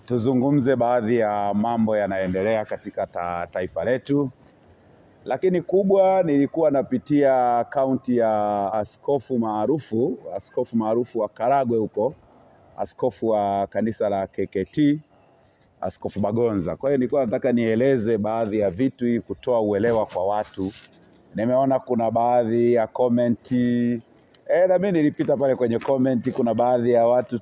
tuzungumze baadhi ya mambo yanaendelea katika taifa letu. Lakini kubwa, nilikuwa napitia akaunti ya askofu maarufu wa Karagwe huko, askofu wa kanisa la KKT, Askofu Bagonza. Kwa hiyo nilikuwa nataka nieleze baadhi ya vitu ili kutoa uelewa kwa watu. Nimeona kuna baadhi ya komenti, na mimi nilipita pale kwenye komenti, kuna baadhi ya watu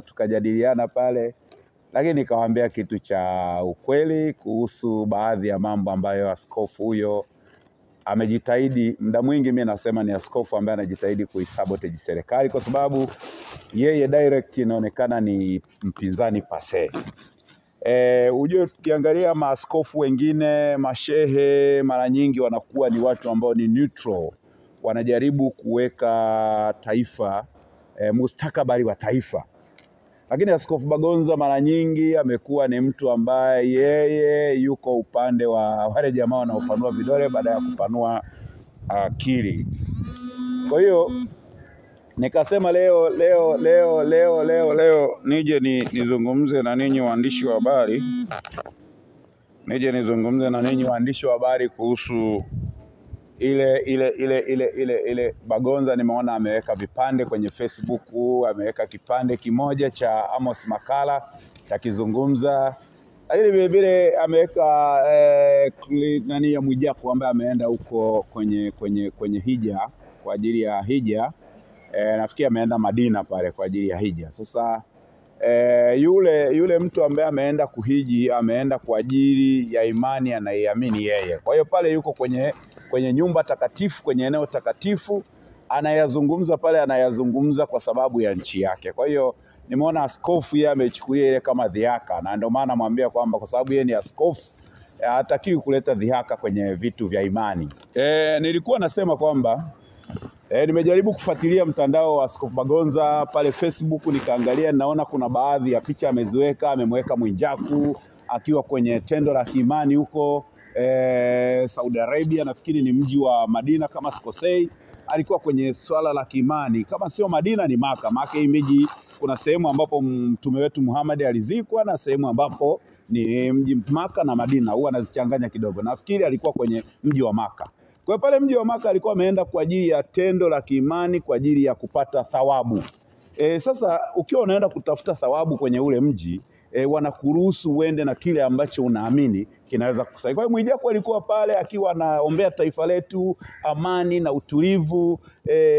tukajadiliana pale. Lakini nikawaambia kitu cha ukweli kuhusu baadhi ya mambo ambayo askofu huyo amejitahidi. Muda mwingi mimi nasema ni askofu ambaye anajitahidi kuisabotage serikali, kwa sababu yeye direct inaonekana ni mpinzani pase. Ujue tukiangalia maaskofu wengine, mashehe, mara nyingi wanakuwa ni watu ambao ni neutral. Wanajaribu kuweka taifa, mustakabali wa taifa. Lakini Askofu Bagonza mara nyingi amekuwa ni mtu ambaye yeye yuko upande wa wale jamaa wanaopanua vidole baada ya kupanua akili. Kwa hiyo nikasema leo nije nizungumze na ninyi waandishi wa habari. Kuhusu ile Bagonza. Nimeona ameweka vipande kwenye Facebook, ameweka kipande kimoja cha Amos Makala takizungumza. Lakini vile vile ameweka nani ya Mwijaku ambaye ameenda huko kwenye hija kwa ajili ya hija. Nafikiri ameenda Madina pale kwa ajili ya hija. Sasa yule mtu ambaye ameenda kuhiji, ameenda kwa ajili ya imani anaiamini yeye. Kwa hiyo pale yuko kwenye nyumba takatifu, kwenye eneo takatifu, anayazungumza kwa sababu ya nchi yake. Kwa hiyo nimeona askofu yeye amechukulia ile kama dhihaka, na ndio maana namwambia kwamba kwa sababu yeye ni askofu hatakiwi kuleta dhihaka kwenye vitu vya imani. Nilikuwa nasema kwamba nimejaribu kufuatilia mtandao wa Askofu Bagonza pale Facebook, nikaangalia, naona kuna baadhi ya picha ameziweka. Amemweka Mwijaku akiwa kwenye tendo la kiimani huko Saudi Arabia, nafikiri ni mji wa Madina kama sikosei. Alikuwa kwenye swala la kiimani, kama sio Madina ni Maka. Maka hii miji, kuna sehemu ambapo mtume wetu Muhammad alizikwa na sehemu ambapo ni mji Maka na Madina, huwa anazichanganya kidogo. Nafikiri alikuwa kwenye mji wa Maka. Kwa pale mji wa Maka alikuwa ameenda kwa ajili ya tendo la kiimani, kwa ajili ya kupata thawabu. Sasa ukiwa unaenda kutafuta thawabu kwenye ule mji, wanakuruhusu uende na kile ambacho unaamini kinaweza kusaidia. Kwa hiyo Mwijaku alikuwa pale akiwa anaombea taifa letu, amani na utulivu,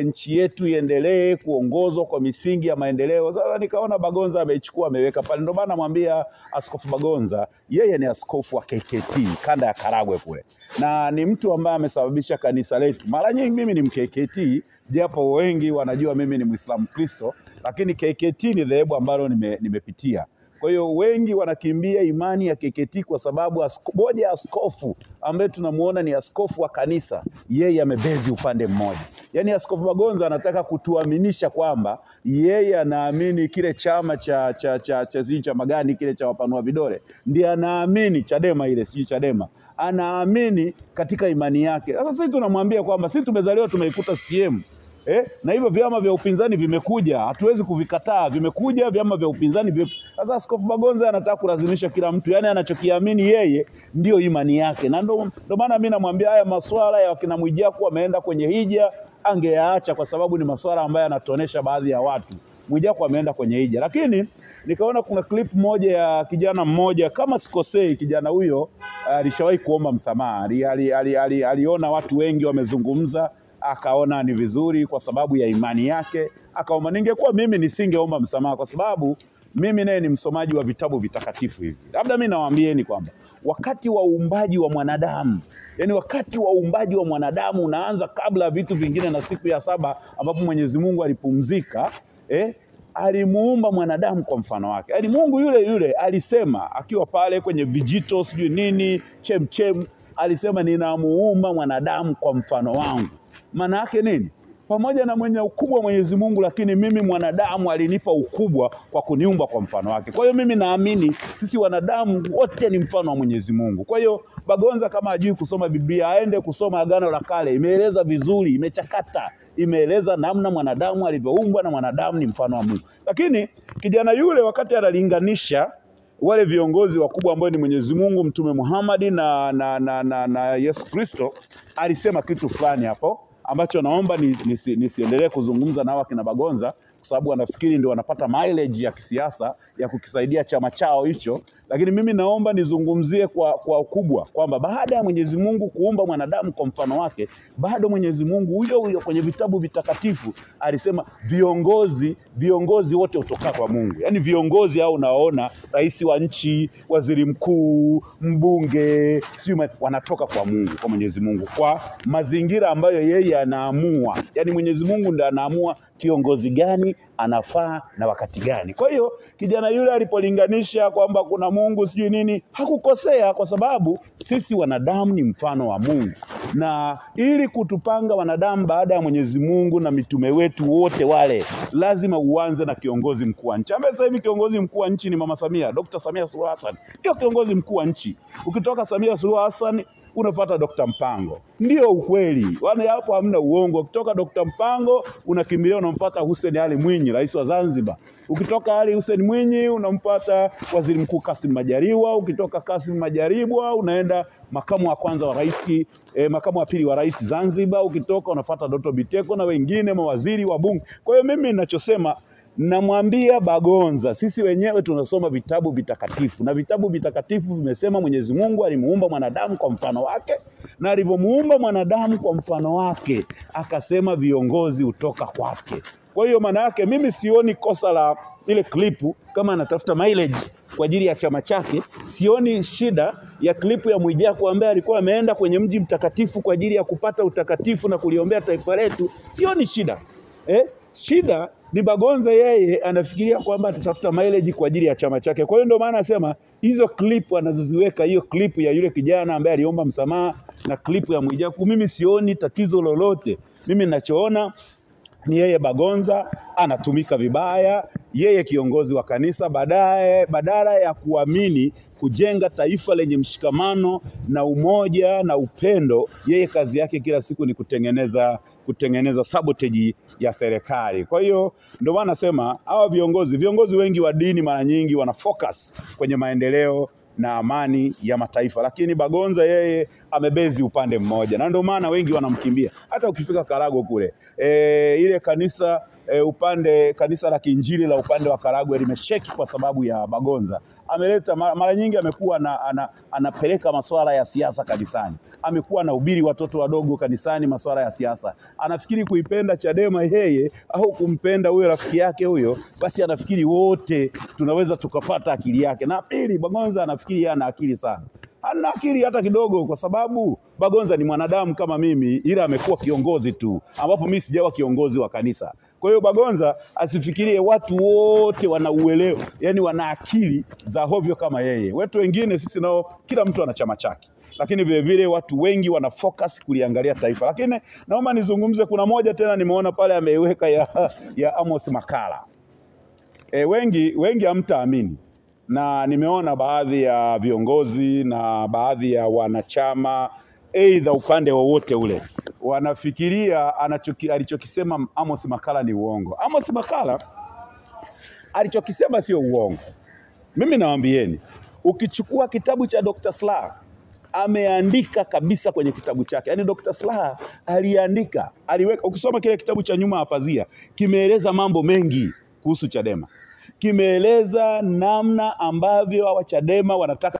nchi yetu iendelee kuongozwa kwa misingi ya maendeleo. Sasa nikaona Bagonza amechukua ameweka pale. Ndio maana namwambia Askofu Bagonza, yeye ni askofu wa KKT kanda ya Karagwe kule, na ni mtu ambaye amesababisha kanisa letu. Mara nyingi mimi ni mKKT, japo wengi wanajua mimi ni Muislamu Kristo, lakini KKT ni dhehebu ambalo nimepitia. Kwa hiyo wengi wanakimbia imani ya KKT kwa sababu moja askofu ambaye tunamuona ni askofu wa kanisa, yeye amebezi upande mmoja. Yaani Askofu Bagonza anataka kutuaminisha kwamba yeye anaamini kile chama cha magani kile cha wapanua vidole, ndiye anaamini Chadema ile, sijui Chadema, anaamini katika imani yake. Sasa sisi tunamwambia kwamba sisi tumezaliwa tumeikuta CCM. Na hivyo vyama vya upinzani vimekuja, hatuwezi kuvikataa, vimekuja vyama vya upinzani. Sasa Askofu Bagonza anataka kulazimisha kila mtu, yani anachokiamini yeye ndio imani yake. Na ndio maana mimi namwambia haya masuala ya wakina Mwijaku ameenda kwenye hija angeyaacha, kwa sababu ni masuala ambayo yanatonesha baadhi ya watu. Mwijaku ameenda kwenye hija. Lakini nikaona kuna clip moja ya kijana mmoja, kama sikosei kijana huyo alishawahi kuomba msamaha. Aliona watu wengi wamezungumza, akaona ni vizuri kwa sababu ya imani yake, akaomba. Ningekuwa mimi nisingeomba msamaha, kwa sababu mimi naye ni msomaji wa vitabu vitakatifu hivi. Labda mimi nawaambieni kwamba wakati wa uumbaji wa mwanadamu, yani wakati wa uumbaji wa mwanadamu unaanza kabla vitu vingine, na siku ya saba ambapo Mwenyezi Mungu alipumzika, alimuumba mwanadamu kwa mfano wake. Yani Mungu yule alisema akiwa pale kwenye vijito sijui nini chemchem, alisema ninamuumba mwanadamu kwa mfano wangu. Maana yake nini? pamoja na mwenye ukubwa Mwenyezi Mungu, lakini mimi mwanadamu alinipa ukubwa kwa kuniumba kwa mfano wake. Kwa hiyo mimi naamini sisi wanadamu wote ni mfano wa Mwenyezi Mungu. Kwa hiyo Bagonza kama hajui kusoma Biblia, aende kusoma Agano la Kale. Imeeleza vizuri, imechakata, imeeleza namna mwanadamu alivyoumbwa na mwanadamu ni mfano wa Mungu. Lakini kijana yule wakati analinganisha wale viongozi wakubwa ambao ni Mwenyezi Mungu, Mtume Muhammad na Yesu Kristo, alisema kitu fulani hapo ambacho naomba nisiendelee kuzungumza nao kina Bagonza, kwa sababu wanafikiri ndio wanapata mileage ya kisiasa ya kukisaidia chama chao hicho. Lakini mimi naomba nizungumzie kwa ukubwa kwamba baada ya Mwenyezi Mungu kuumba mwanadamu kwa mfano wake, bado Mwenyezi Mungu huyo kwenye vitabu vitakatifu alisema viongozi wote hutoka kwa Mungu. Yaani viongozi hao unaona, rais wa nchi, waziri mkuu, mbunge, wanatoka kwa Mungu, kwa Mwenyezi Mungu, kwa mazingira ambayo yeye anaamua. Yaani Mwenyezi Mungu ndiye anaamua kiongozi gani anafaa na wakati gani. Kwa hiyo kijana yule alipolinganisha kwamba kuna Mungu sijui nini, hakukosea, kwa sababu sisi wanadamu ni mfano wa Mungu. Na ili kutupanga wanadamu baada ya Mwenyezi Mungu na mitume wetu wote wale, lazima uanze na kiongozi mkuu wa nchi. Ambaye sasa hivi kiongozi mkuu wa nchi ni Mama Samia, Dr. Samia Suluhu Hassan. Ndio kiongozi mkuu wa nchi. Ukitoka Samia Suluhu Hassan unafuata Dr. Mpango. Ndio ukweli. Wale hapo hamna uongo. Ukitoka Dr. Mpango unakimbilia unamfuata Hussein Ali Mwinyi, rais wa Zanzibar. Ukitoka Ali Hussein Mwinyi unamfuata Waziri Mkuu Kassim Majaliwa. Ukitoka Kassim Majaliwa unaenda makamu wa kwanza wa rais, makamu wa pili wa rais Zanzibar. Ukitoka unafuata Doto Biteko na wengine mawaziri wa bunge. Kwa hiyo mimi ninachosema, namwambia Bagonza, sisi wenyewe tunasoma vitabu vitakatifu, na vitabu vitakatifu vimesema Mwenyezi Mungu alimuumba mwanadamu kwa mfano wake, na alivyomuumba mwanadamu kwa mfano wake akasema viongozi hutoka kwake. Kwa hiyo maana yake mimi sioni kosa la ile klipu kama anatafuta mileage kwa ajili ya chama chake. Sioni shida ya klipu ya Mwijaku ambaye alikuwa ameenda kwenye mji mtakatifu kwa ajili ya kupata utakatifu na kuliombea taifa letu. Sioni shida. Shida ni Bagonza, yeye anafikiria kwamba atatafuta mileage kwa ajili ya chama chake. Kwa hiyo ndio maana nasema hizo klipu anazoziweka, hiyo klipu ya yule kijana ambaye aliomba msamaha na klipu ya Mwijaku, mimi sioni tatizo lolote. Mimi ninachoona ni yeye Bagonza anatumika vibaya, yeye kiongozi wa kanisa, badala ya kuamini kujenga taifa lenye mshikamano na umoja na upendo, yeye kazi yake kila siku ni kutengeneza sabotage ya serikali. Kwa hiyo ndio maana nasema hawa viongozi wengi wa dini mara nyingi wana focus kwenye maendeleo na amani ya mataifa, lakini Bagonza yeye amebezi upande mmoja, na ndio maana wengi wanamkimbia. Hata ukifika Karagwe kule, ile kanisa kanisa la Kiinjili la upande wa Karagwe limesheki kwa sababu ya Bagonza. Ameleta mara nyingi, amekuwa anapeleka masuala ya siasa kanisani. Amekuwa anahubiri watoto wadogo kanisani masuala ya siasa. Anafikiri kuipenda Chadema yeye au kumpenda huyo rafiki yake huyo, basi anafikiri wote tunaweza tukafuata akili yake. Na pili, Bagonza anafikiri yeye ana akili sana. Hana akili hata kidogo, kwa sababu Bagonza ni mwanadamu kama mimi, ila amekuwa kiongozi tu, ambapo mimi sijawa kiongozi wa kanisa. Kwa hiyo Bagonza asifikirie watu wote wanauelewa, yani wana akili za hovyo kama yeye. Watu wengine sisi nao kila mtu ana chama chake, lakini vile vile watu wengi wana focus kuliangalia taifa. Lakini naomba nizungumze, kuna moja tena nimeona pale ameiweka ya Amos Makala. Wengi hamtaamini, na nimeona baadhi ya viongozi na baadhi ya wanachama aidha upande wowote ule wanafikiria alichokisema Amos Makala ni uongo. Amos Makala alichokisema sio uongo. Mimi nawaambieni, ukichukua kitabu cha Dr. Slaa, ameandika kabisa kwenye kitabu chake. Yaani Dr. Slaa aliandika, aliweka, ukisoma kile kitabu cha Nyuma ya Pazia, kimeeleza mambo mengi kuhusu Chadema. Kimeeleza namna ambavyo hawa Chadema wanataka